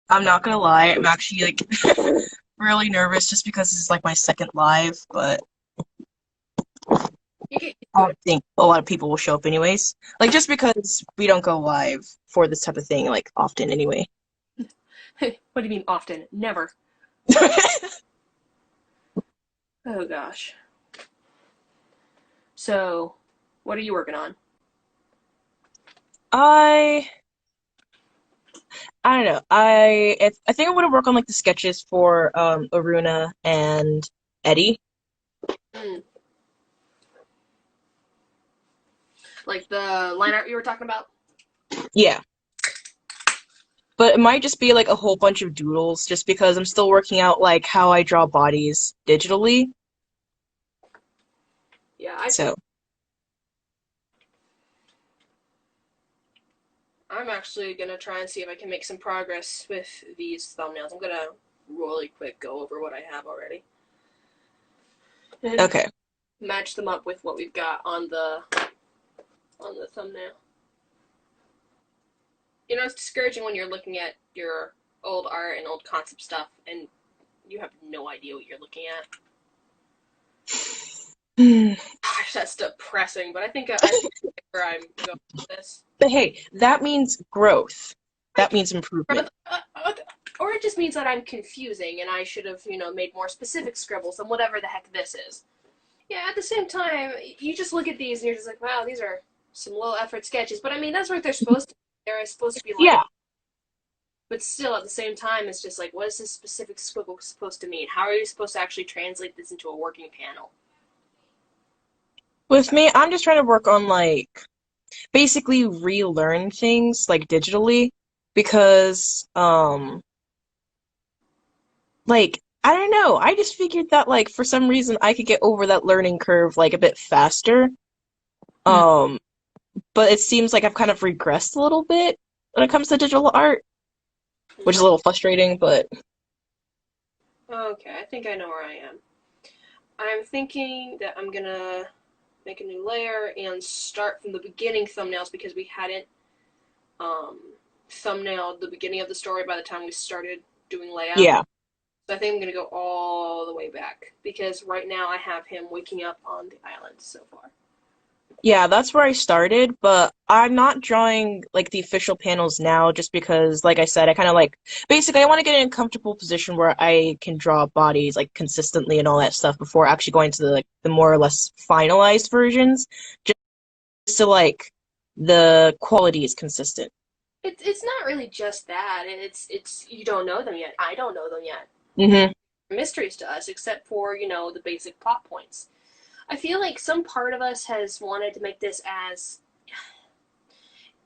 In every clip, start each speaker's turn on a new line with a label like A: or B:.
A: I'm not gonna lie, I'm actually like really nervous just because this is like my second live, but
B: You get used
A: I
B: to
A: don't think a lot of people will show up anyways. Like just because we don't go live for this type of thing like often anyway.
B: it. What do you mean often? Never. Oh gosh. So, what are you working on?
A: I I don't know. I think I want to work on like the sketches for Aruna and Eddie.
B: Mm, like the line art you were talking about?
A: Yeah. But it might just be like a whole bunch of doodles just because I'm still working out like how I draw bodies digitally.
B: Yeah,
A: So,
B: I'm actually gonna try and see if I can make some progress with these thumbnails. I'm gonna really quick go over what I have already and
A: okay.
B: match them up with what we've got on the thumbnail. You know, it's discouraging when you're looking at your old art and old concept stuff and you have no idea what you're looking at. Gosh, that's depressing, but I think where I'm going with this.
A: But hey, that means growth.
B: I
A: That means improvement.
B: or it just means that I'm confusing and I should have, made more specific scribbles than whatever the heck this is. Yeah, at the same time, you just look at these and you're just like, wow, these are some low effort sketches. But I mean, that's what they're supposed to be. They're supposed to be like,
A: Yeah.
B: but still at the same time, it's just like, what is this specific squiggle supposed to mean? How are you supposed to actually translate this into a working panel?
A: With me, I'm just trying to work on like basically relearn things like digitally because like I don't know, I just figured that like for some reason I could get over that learning curve like a bit faster.
B: Hmm.
A: Um but it seems like I've kind of regressed a little bit when it comes to digital art, which is a little frustrating, but
B: Okay, I think I know where I am. I'm thinking that I'm gonna make a new layer and start from the beginning thumbnails because we hadn't um, thumbnailed the beginning of the story by the time we started doing layout.
A: yeah.
B: So I think I'm gonna go all the way back because right now I have him waking up on the island so far.
A: Yeah, that's where I started, but I'm not drawing like the official panels now just because, like I said, I kind of like basically I want to get in a comfortable position where I can draw bodies like consistently and all that stuff before actually going to the more or less finalized versions, just so like the quality is consistent.
B: It's not really just that. It's you don't know them yet. I don't know them yet.
A: Hmm.
B: Mysteries to us, except for the basic plot points. I feel like some part of us has wanted to make this as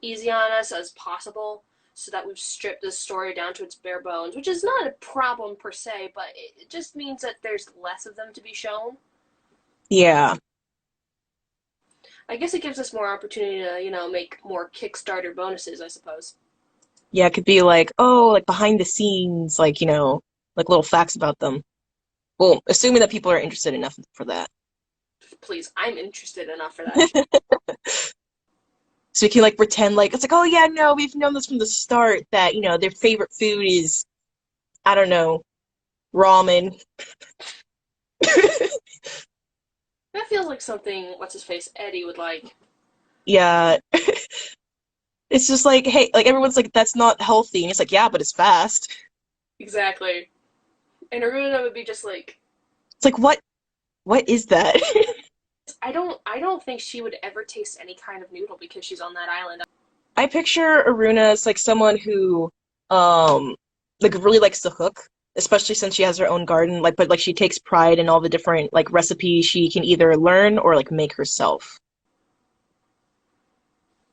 B: easy on us as possible so that we've stripped this story down to its bare bones, which is not a problem per se, but it just means that there's less of them to be shown.
A: Yeah.
B: I guess it gives us more opportunity to, make more Kickstarter bonuses, I suppose.
A: Yeah, it could be like, oh, like behind the scenes, like, like little facts about them. Well, assuming that people are interested enough for that.
B: Please, I'm interested enough for that shit.
A: So we can like pretend like it's like, oh yeah, no, we've known this from the start that, their favorite food is, I don't know, ramen.
B: That feels like something, what's his face, Eddie would like.
A: Yeah. It's just like, hey, like everyone's like, that's not healthy. And it's like, yeah, but it's fast.
B: Exactly. And Aruna would be just like,
A: It's like, what is that?
B: I don't think she would ever taste any kind of noodle because she's on that island.
A: I picture Aruna as like someone who um like really likes to cook, especially since she has her own garden, like but like she takes pride in all the different like recipes she can either learn or like make herself.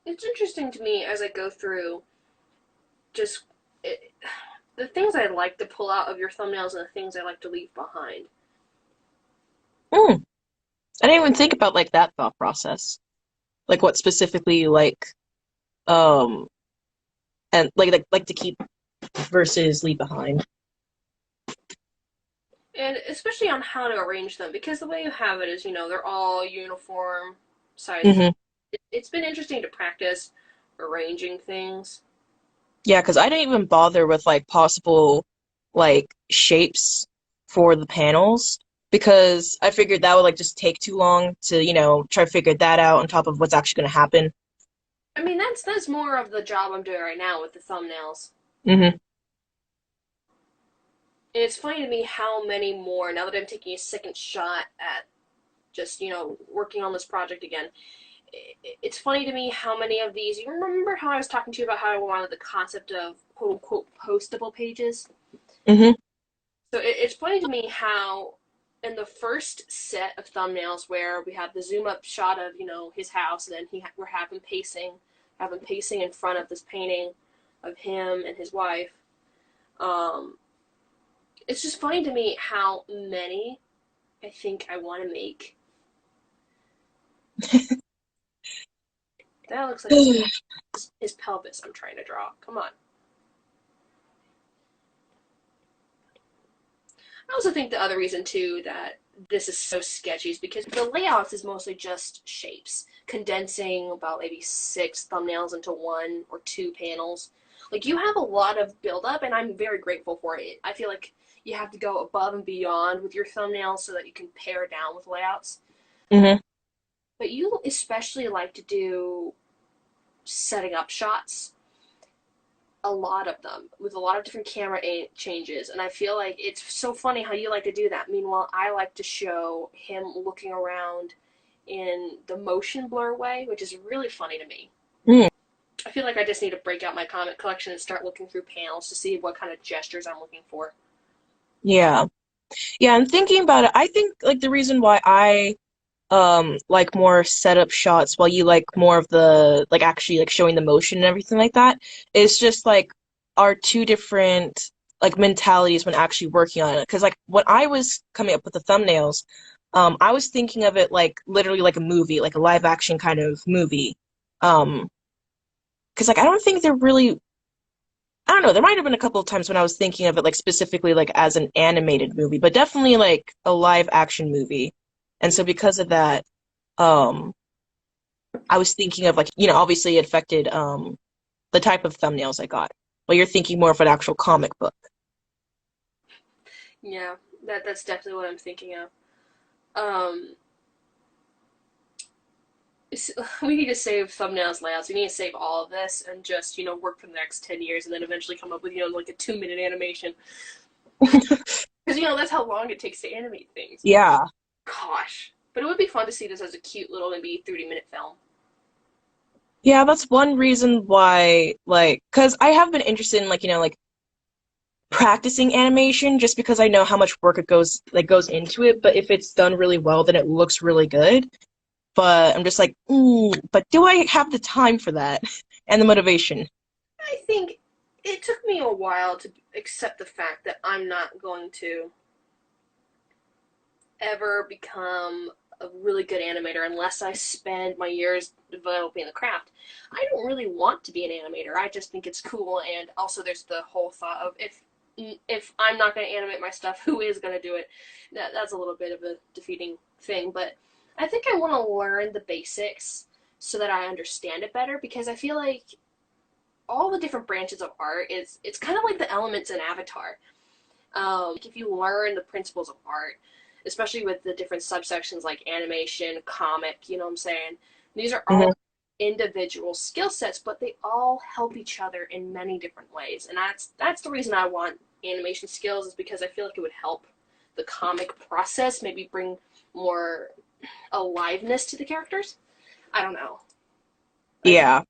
B: It's interesting to me as I go through just it, the things I like to pull out of your thumbnails and the things I like to leave behind.
A: Mm. I didn't even think about like that thought process. Like what specifically you like um and like to keep versus leave behind.
B: And especially on how to arrange them, because the way you have it is, they're all uniform sizes.
A: Hmm.
B: It's been interesting to practice arranging things.
A: Yeah, because I didn't even bother with like possible like shapes for the panels because I figured that would like just take too long to, try to figure that out on top of what's actually going to happen.
B: I mean, that's more of the job I'm doing right now with the thumbnails.
A: Hmm.
B: And it's funny to me how many more, now that I'm taking a second shot at just, working on this project again, it's funny to me how many of these, you remember how I was talking to you about how I wanted the concept of quote unquote postable pages?
A: Hmm.
B: So it's funny to me how in the first set of thumbnails where we have the zoom up shot of his house, and then we're have him pacing in front of this painting of him and his wife. Um, it's just funny to me how many I think I want to make. That looks like his pelvis. I'm trying to draw. Come on. I also think the other reason too that this is so sketchy is because the layouts is mostly just shapes, condensing about maybe 6 thumbnails into 1 or 2 panels. Like you have a lot of buildup, and I'm very grateful for it. I feel like you have to go above and beyond with your thumbnails so that you can pare down with layouts.
A: Hmm.
B: But you especially like to do setting up shots, a lot of them with a lot of different camera changes, and I feel like it's so funny how you like to do that. Meanwhile, I like to show him looking around in the motion blur way, which is really funny to me.
A: Mm.
B: I feel like I just need to break out my comic collection and start looking through panels to see what kind of gestures I'm looking for.
A: Yeah. Yeah, and thinking about it, I think like the reason why I like more setup shots while you like more of the like actually like showing the motion and everything like that is just like our two different like mentalities when actually working on it. Because like when I was coming up with the thumbnails, I was thinking of it like literally like a movie, like a live action kind of movie. Um, because like I don't think they're really, I don't know, there might have been a couple of times when I was thinking of it like specifically like as an animated movie, but definitely like a live action movie. And so because of that, um I was thinking of like, obviously it affected the type of thumbnails I got. Well, you're thinking more of an actual comic book.
B: Yeah, that's definitely what I'm thinking of. Um, we need to save thumbnails, layouts. We need to save all of this and just work for the next 10 years, and then eventually come up with like a 2-minute animation. Because that's how long it takes to animate things.
A: Yeah.
B: Gosh, but it would be fun to see this as a cute little maybe 30-minute film.
A: Yeah, that's one reason why, like, because I have been interested in, like, like practicing animation just because I know how much work it goes into it. But if it's done really well, then it looks really good. But I'm just like, but do I have the time for that and the motivation?
B: I think it took me a while to accept the fact that I'm not going to ever become a really good animator unless I spend my years developing the craft. I don't really want to be an animator. I just think it's cool, and also there's the whole thought of if I'm not going to animate my stuff, who is going to do it? That's a little bit of a defeating thing, but I think I want to learn the basics so that I understand it better, because I feel like all the different branches of art is it's kind of like the elements in Avatar. If you learn the principles of art, especially with the different subsections like animation, comic, you know what I'm saying? These are all
A: Hmm.
B: individual skill sets, but they all help each other in many different ways. And that's the reason I want animation skills, is because I feel like it would help the comic process, maybe bring more aliveness to the characters. I don't know. I think.
A: Yeah.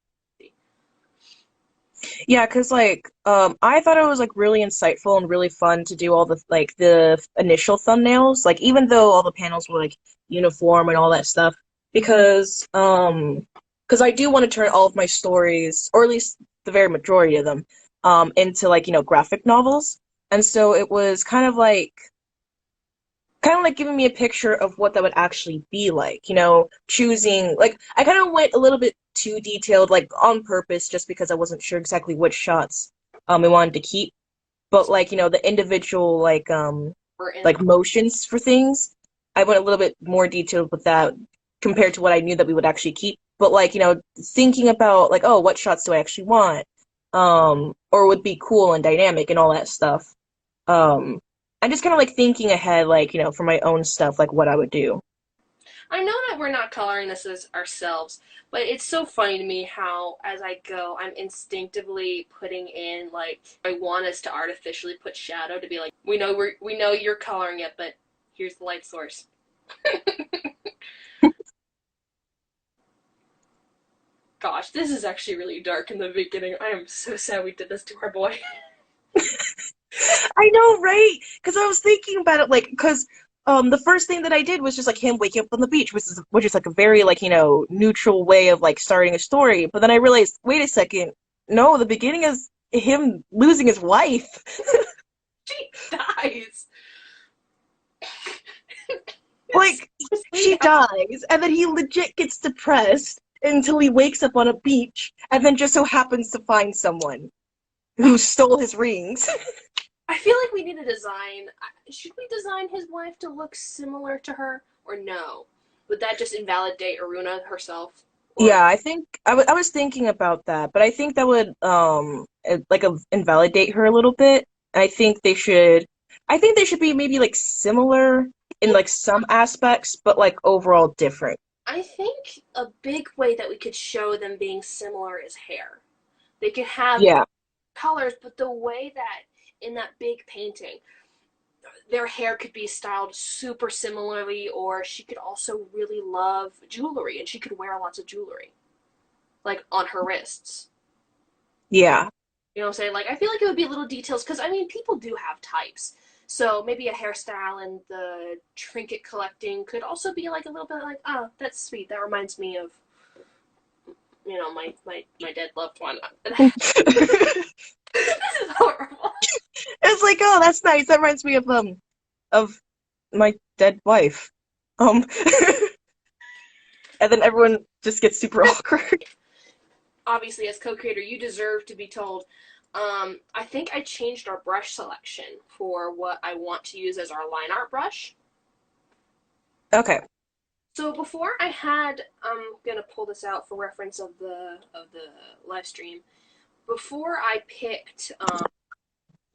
A: Yeah, because like I thought it was like really insightful and really fun to do all the initial thumbnails, like even though all the panels were like uniform and all that stuff, because I do want to turn all of my stories, or at least the very majority of them, into like, graphic novels. And so it was kind of like giving me a picture of what that would actually be like, choosing like I kind of went a little bit too detailed, like on purpose, just because I wasn't sure exactly which shots I wanted to keep. But like, the individual
B: We're in.
A: like motions for things, I went a little bit more detailed with that compared to what I knew that we would actually keep. But like, thinking about like, oh, what shots do I actually want? or would be cool and dynamic and all that stuff. Um, I'm just kind of like thinking ahead, like, for my own stuff, like what I would do.
B: I know that we're not coloring this as ourselves, but it's so funny to me how, as I go, I'm instinctively putting in like I want us to artificially put shadow to be like we know you're coloring it, but here's the light source. Gosh, this is actually really dark in the beginning. I am so sad we did this to our boy.
A: I know, right? Because I was thinking about it, like, because the first thing that I did was just like him waking up on the beach, which is like a very like neutral way of like starting a story. But then I realized, wait a second, no, the beginning is him losing his wife.
B: She dies. It's
A: Like
B: so
A: she
B: sweet.
A: dies, and then he legit gets depressed until he wakes up on a beach, and then just so happens to find someone who stole his rings.
B: I feel like we need to design. Should we design his wife to look similar to her, or no? Would that just invalidate Aruna herself? Or
A: Yeah, I think I was thinking about that, but I think that would invalidate her a little bit. I think they should be maybe like similar in like some aspects, but like overall different.
B: I think a big way that we could show them being similar is hair. They could have
A: Yeah.
B: colors, but the way that in that big painting, their hair could be styled super similarly, or she could also really love jewelry and she could wear lots of jewelry, like on her wrists.
A: Yeah.
B: You know what I'm saying? Like, I feel like it would be little details because I mean, people do have types. So maybe a hairstyle and the trinket collecting could also be like a little bit like, oh, that's sweet. That reminds me of my dead loved one. This is horrible.
A: It's like, oh, that's nice. That reminds me of my dead wife. Um and then everyone just gets super awkward.
B: Obviously, as co-creator, you deserve to be told. I think I changed our brush selection for what I want to use as our line art brush.
A: Okay.
B: So before I had, I'm gonna pull this out for reference of the live stream. Before I picked, let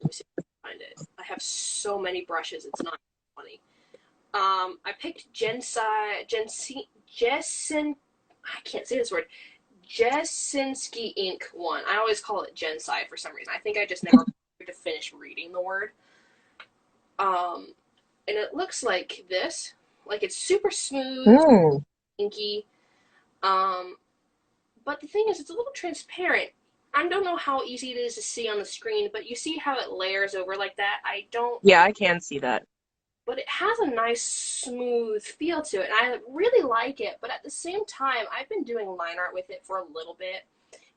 B: me see if I can find it. I have so many brushes, it's not funny. I picked Jessen, I can't say this word, Jesinski ink one. I always call it Gensai for some reason. I think I just never to finish reading the word. Um, and it looks like this. Like it's super smooth,
A: Hmm.
B: inky. Um, but the thing is, it's a little transparent. I don't know how easy it is to see on the screen, but you see how it layers over like that? I don't,
A: Yeah, I can see that.
B: but it has a nice smooth feel to it, and I really like it. But at the same time, I've been doing line art with it for a little bit,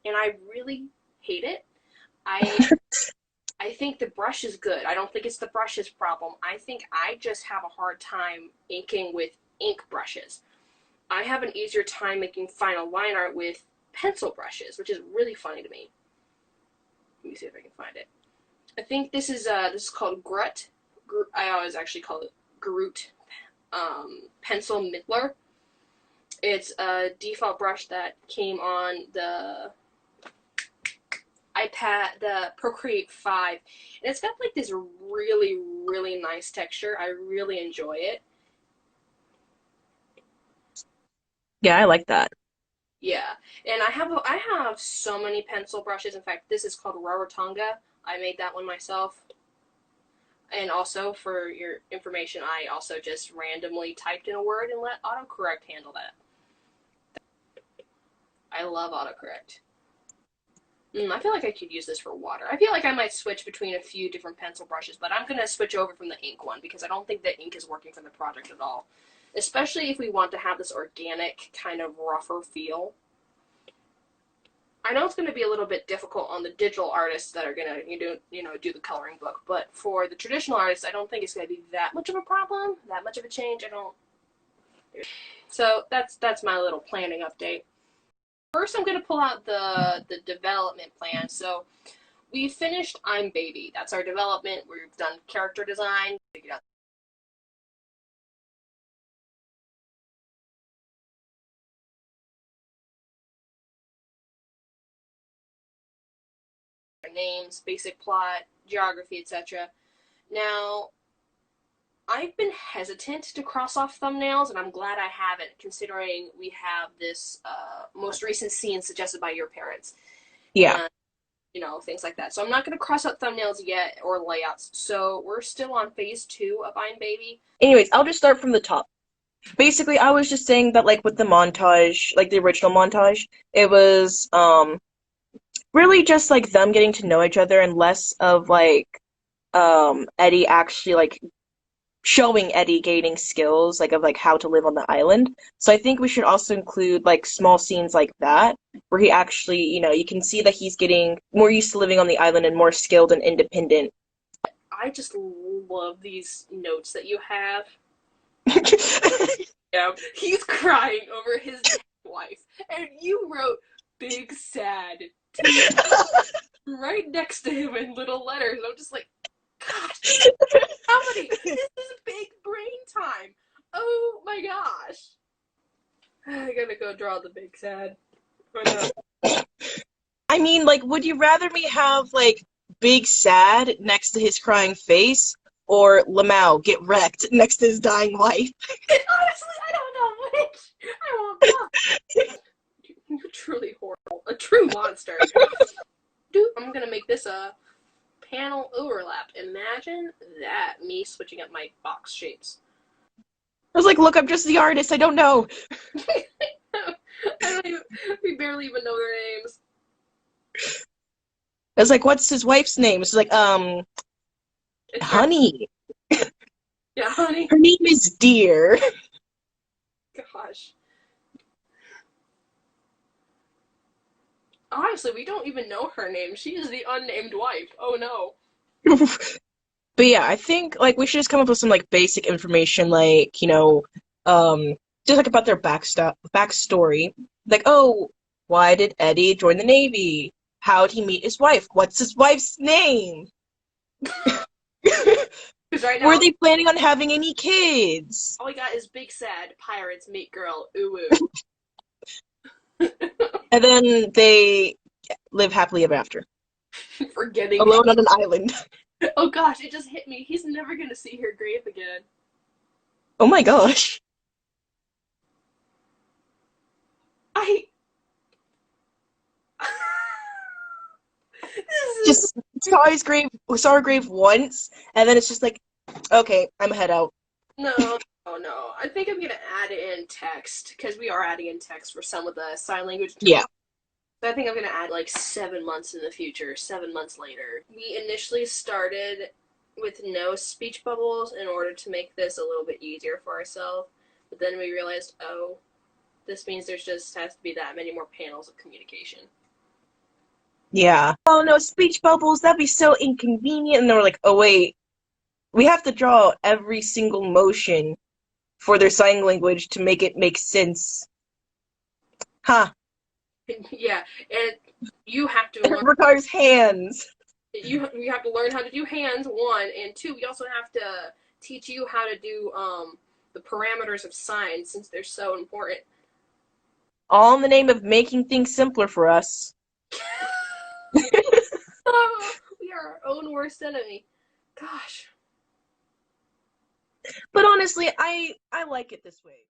B: and I really hate it. I I think the brush is good. I don't think it's the brush's problem. I think I just have a hard time inking with ink brushes. I have an easier time making final line art with pencil brushes, which is really funny to me. Let me see if I can find it. I think this is called Grut. I always actually call it Groot pencil Midler. It's a default brush that came on the iPad, the Procreate 5, and it's got like this really, really nice texture. I really enjoy it.
A: Yeah, I like that.
B: Yeah, and I have so many pencil brushes. In fact, this is called Rarotonga. I made that one myself. And also, for your information, I also just randomly typed in a word and let autocorrect handle that. I love autocorrect. I feel like I could use this for water. I feel like I might switch between a few different pencil brushes, but I'm going to switch over from the ink one because I don't think the ink is working for the project at all. Especially if we want to have this organic, kind of rougher feel. I know it's going to be a little bit difficult on the digital artists that are going to do the coloring book, but for the traditional artists, I don't think it's going to be that much of a problem, that much of a change. I don't. So that's my little planning update. First, I'm going to pull out the development plan. So we finished I'm Baby. That's our development. We've done character design, figured out names, basic plot, geography, etc. Now, I've been hesitant to cross off thumbnails, and I'm glad I haven't, considering we have this most recent scene suggested by your parents,
A: Yeah.
B: and things like that. So I'm not going to cross out thumbnails yet or layouts. So we're still on phase 2 of Iron Baby.
A: Anyways, I'll just start from the top. Basically, I was just saying that, like, with the montage, like the original montage, it was really just like them getting to know each other and less of like Eddie actually like showing Eddie gaining skills like of like how to live on the island. So I think we should also include like small scenes like that where he actually, you can see that he's getting more used to living on the island and more skilled and independent.
B: I just love these notes that you have. Yeah, he's crying over his wife, and you wrote "big sad" right next to him in little letters. I'm just like, gosh, how many? This is big brain time. Oh my gosh. I gotta go draw the big sad.
A: I mean, like, would you rather me have like big sad next to his crying face or Lamau get wrecked next to his dying wife?
B: Honestly, I don't know which. I want both. You're truly horrible. A true monster. Dude, I'm gonna make this a panel overlap. Imagine that, me switching up my box shapes.
A: I was like, look, I'm just the artist. I don't know.
B: We barely even know their names.
A: I was like, what's his wife's name? It's like, Honey.
B: Yeah, Honey.
A: Her name is Deer.
B: Gosh. Honestly, we don't even know her name. She is the unnamed wife. Oh no.
A: But yeah, I think like we should just come up with some like basic information, like just like about their backstory. Like, oh, why did Eddie join the Navy? How'd he meet his wife? What's his wife's name?
B: Because right now,
A: were they planning on having any kids?
B: all we got is big sad pirates meet girl. Ooh
A: And then they live happily ever after,
B: forgetting.
A: alone on an island.
B: Oh gosh, it just hit me. He's never gonna see her grave again.
A: Oh my gosh.
B: I.
A: Just saw her grave once, and then it's just like, okay, I'm head out.
B: No, no. I think I'm gonna add in text because we are adding in text for some of the sign language.
A: Yeah.
B: So I think I'm gonna add like 7 months in the future, 7 months later. We initially started with no speech bubbles in order to make this a little bit easier for ourselves, but then we realized, oh, this means there's just has to be that many more panels of communication.
A: Yeah. Oh no, speech bubbles, that'd be so inconvenient. And then we're like, oh wait, we have to draw every single motion for their sign language to make it make sense. Huh.
B: Yeah, and you have to
A: It
B: learn.
A: requires hands.
B: You have to learn how to do hands, 1, and 2. We also have to teach you how to do the parameters of signs since they're so important.
A: All in the name of making things simpler for us.
B: Oh, we are our own worst enemy. Gosh.
A: But honestly, I like it this way.